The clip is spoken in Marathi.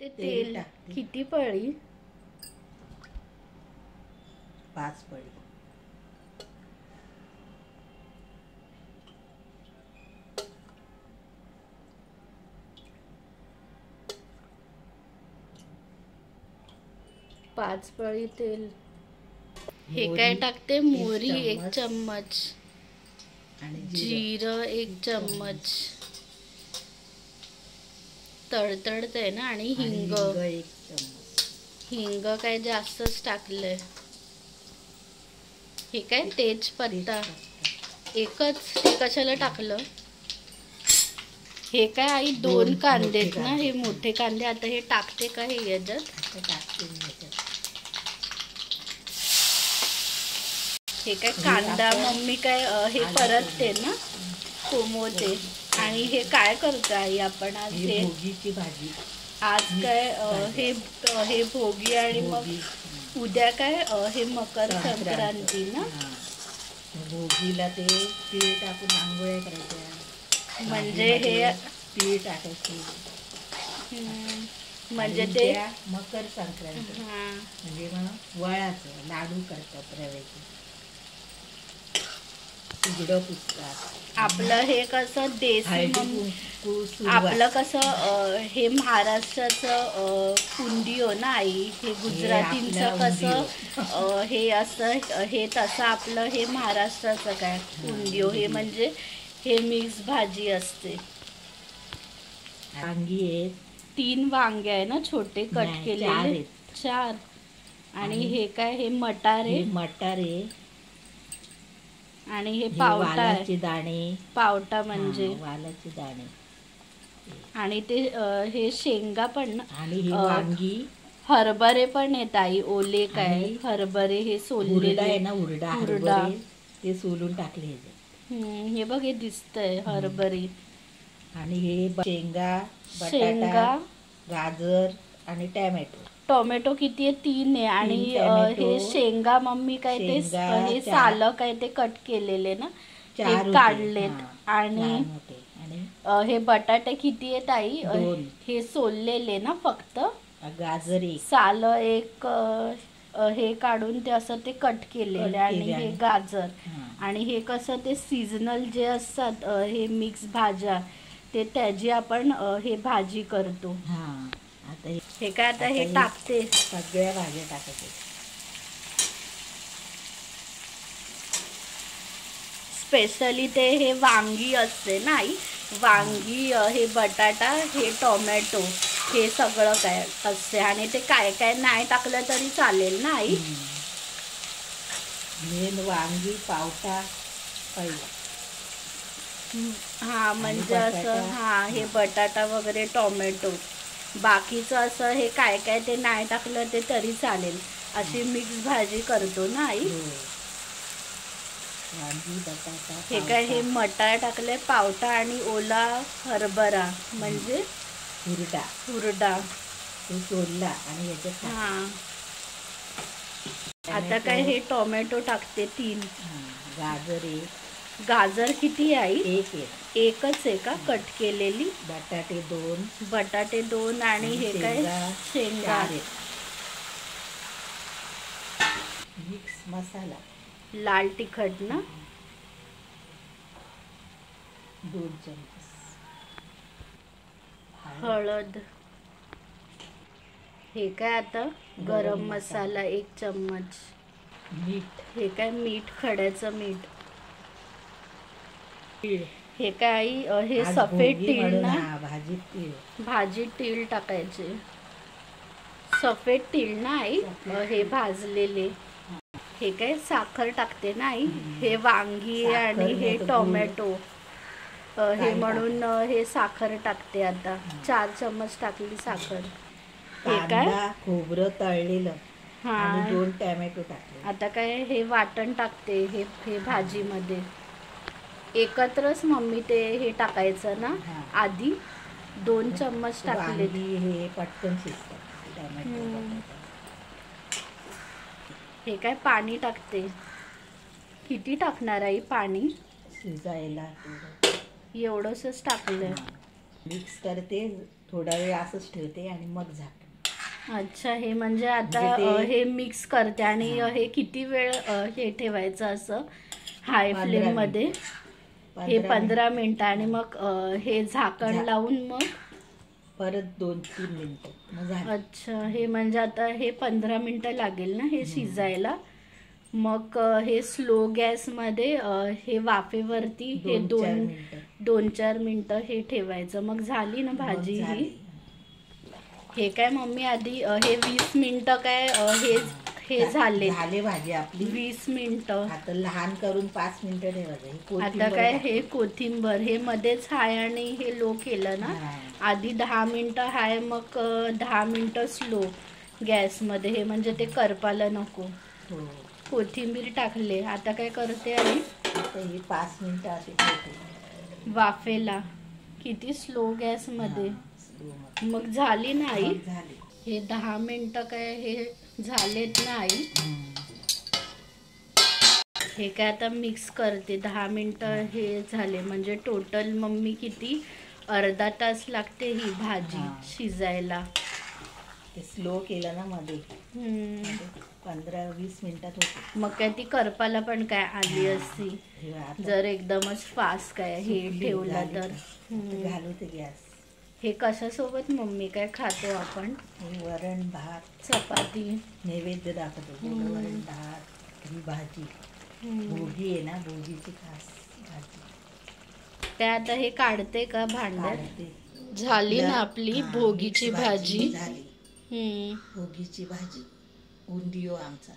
ते तेल किती पळी? 5 पळी. पाच पळी तेल. हे काय टाकते? मोहरी 1 चम्मच आणि जिरं 1 चम्मच. तडतडतंय ना. आणि हिंग 1 चम्मच. हिंग काय जास्तच टाकलंय. हे काय तेजपत्ता एकच. ते कशाला टाकलं? हे काय आई 2 कांदेत ना, हे मोठे कांदे. आता हे टाकते का हे याच्यात? हे काय कांदा मम्मी काय हे परतते ना, कोमवते. आणि हे काय करतो आई आपण आज? हे भोगीची भाजी. आज काय हे भोगी. आणि मग उद्या काय हे मकर संक्रांती ना. भोगीला ते तीळ टाकून आंघोळ्या करायच्या. म्हणजे हे तीळ टाकायची. म्हणजे ते मकर संक्रांती म्हणजे मग वळाचं लाडू करतात रव्याचे. उघडं पुसतात. आपलं हे कसं देसी, आपलं कसं हे महाराष्ट्राचं पुंडिओ ना आई. हे गुजरातींचं कसं हे असं, हे तसं आपलं हे महाराष्ट्राचं काय पुंडिओ. हे म्हणजे हे मिक्स भाजी असते. वांगी आहेत 3 वांगे आहे ना, छोटे कट केलेले. 4. आणि हे काय? हे मटारे. आणि हे पावटा आहे. दाणे. पावटा म्हणजे वालाचे दाणे. आणि ते हे शेंगा पण ना. आणि हे वांगी. हरभरे पण येत आई, ओले काय हरभरे. हे सोललेले आहे ना, हुरडा. ते सोलून टाकले. हे बघ, हे दिसतंय हरभरे. आणि हे शेंगा, बटाटा, गाजर आणि टोमॅटो किती आहे? 3 आहे. आणि हे शेंगा मम्मी काय ते हे सालं काय ते कट केलेले ना, हे काढलेत. आणि हे बटाटे किती आहेत आई? 2. हे सोललेले ना फक्त. गाजर 1. सालं 1 हे काढून ते असं ते कट केलेले. आणि हे गाजर. आणि हे कसं ते सीझनल जे असतात हे मिक्स भाज्या, ते त्याची आपण हे भाजी करतो. हे काय आता हे टाकते. सगळ्या भाज्या टाकायच्या. स्पेशली ते हे वांगी असते ना आई. वांगी, हे बटाटा, हे टोमॅटो, हे सगळं काय असते. आणि ते काय काय नाही टाकलं तरी चालेल ना आई. मेन वांगी, पावटा पहिला. म्हणजे असं हे बटाटा वगैरे, टोमॅटो. बाकीचं असं हे काय काय ते नाही टाकलं ते तरी चालेल. अशी मिक्स भाजी करतो ना आई. हे काय? हे मटार टाकले, पावटा आणि ओला हरभरा म्हणजे हुरडा. तो सोलला आणि याच्यात आता काय हे टोमॅटो टाकते 3. गाजर किती आहे आई? 1च आहे का कट केलेली? बटाटे 2. आणि हे काय? शेंगा. मिक्स मसाला. लाल तिखट ना, 2 चमच. हळद. हे काय आता? गरम मसाला 1 चम्मच. मीठ. हे काय? मीठ, खड्याचं मीठ. हे काय आई? हे सफेद तीळ ना, भाजीत तीळ टाकायचे. सफेद तीळ ना आई, हे भाजलेले. हे काय? साखर टाकते ना आई. हे वांगी आणि हे टोमॅटो हे म्हणून हे साखर टाकते आता. 4 चम्मच टाकली साखर. हे काय? खोबरं तळलेलं आणि 2 टोमॅटो टाकले. आता काय हे वाटण टाकते हे भाजीमध्ये. एकत्रच मम्मी ते हे टाकायचं ना आधी. 2 चम्मच टाकले. हे पटकन शिजतात. हे काय? पाणी टाकते. किती टाकणार आई पाणी? शिजायला एवढंच टाकलंय. मिक्स करते. थोडा वेळ असंच ठेवते आणि मग झाकते. अच्छा, हे म्हणजे आता हे मिक्स करते आणि हे किती वेळ हे ठेवायचं असं हाय फ्लेम मध्ये? हे 15 मिनिटं आणि मग हे झाकण लावून मग परत 2-3 मिनिटं. अच्छा, हे म्हणजे आता हे 15 मिनिटं लागेल ना हे शिजायला. मग हे स्लो गॅस मध्ये हे वाफेवरती हे 2-4 मिनिटं हे ठेवायचं. मग झाली ना भाजी ही. हे काय मम्मी आधी हे 20 मिनिटं काय हे झाले भाजी आपली 20 मिनिटं. आता लहान करून 5 मिनिटं ठेवायचं. आता काय हे कोथिंबर हे मध्येच हाय आणि हे लो केलं ना. आधी 10 मिनिटं हाय मग 10 मिनिटं स्लो गॅसमध्ये. हे म्हणजे ते करपाला नको. कोथिंबीर टाकले. आता काय करते आणि 5 मिनिटं अशी ठेवते वाफेला. किती स्लो गॅसमध्ये. मग झाली ना आई? हे 10 मिनिटं काय हे झालेत ना आई? हे काय आता मिक्स करते. 10 मिनिटं हे झाले म्हणजे टोटल मम्मी किती अर्धा तास लागते ही भाजी शिजायला. ते स्लो केलं ना मध्ये 15-20 मिनिटात होते. मग काय ती करपाला पण काय आली असती जर एकदमच फास्ट काय हे ठेवलं तर. घालू ते गॅस. हे कशासोबत मम्मी काय खातो आपण? वरण भात चपाती नैवेद्य दाखवतो. वरण भात ही भाजी भोगी आहे ना, भोगीची खास भाजी. त्या आता हे काढते का भांड्यात? झाली ना आपली भोगीची भाजी. झाली भोगीची भाजी. उंदियो आमचा.